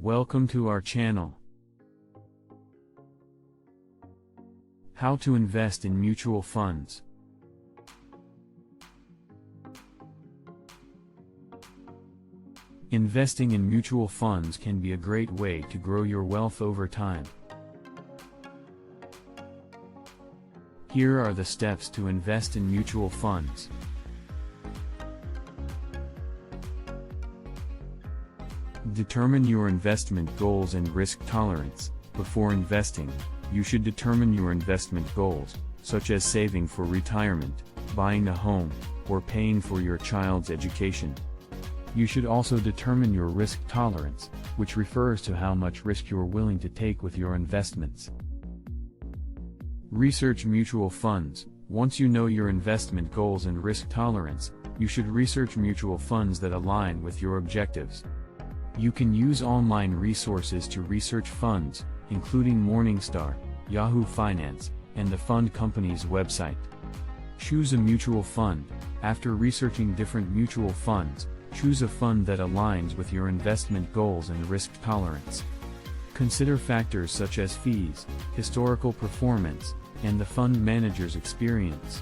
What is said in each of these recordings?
Welcome to our channel. How to invest in mutual funds. Investing in mutual funds can be a great way to grow your wealth over time. Here are the steps to invest in mutual funds. Determine your investment goals and risk tolerance. Before investing, you should determine your investment goals, such as saving for retirement, buying a home, or paying for your child's education. You should also determine your risk tolerance, which refers to how much risk you're willing to take with your investments. Research mutual funds. Once you know your investment goals and risk tolerance, you should research mutual funds that align with your objectives. You can use online resources to research funds, including Morningstar, Yahoo Finance, and the fund company's website. Choose a mutual fund. After researching different mutual funds, choose a fund that aligns with your investment goals and risk tolerance. Consider factors such as fees, historical performance, and the fund manager's experience.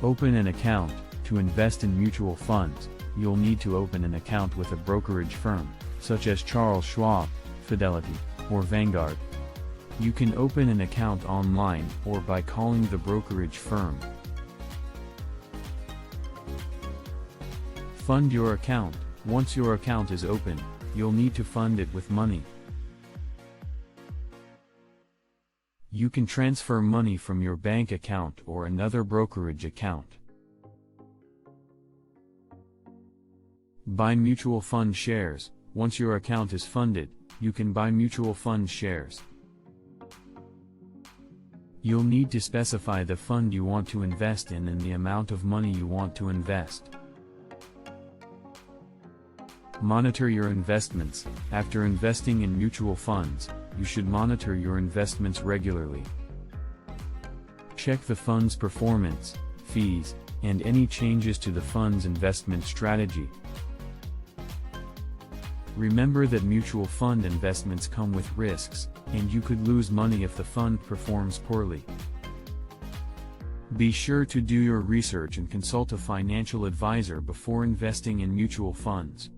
Open an account. To invest in mutual funds, you'll need to open an account with a brokerage firm, such as Charles Schwab, Fidelity, or Vanguard. You can open an account online or by calling the brokerage firm. Fund your account. Once your account is open, you'll need to fund it with money. You can transfer money from your bank account or another brokerage account. Buy mutual fund shares. Once your account is funded, you can buy mutual fund shares. You'll need to specify the fund you want to invest in and the amount of money you want to invest. Monitor your investments. After investing in mutual funds, you should monitor your investments regularly. Check the fund's performance, fees, and any changes to the fund's investment strategy. Remember that mutual fund investments come with risks, and you could lose money if the fund performs poorly. Be sure to do your research and consult a financial advisor before investing in mutual funds.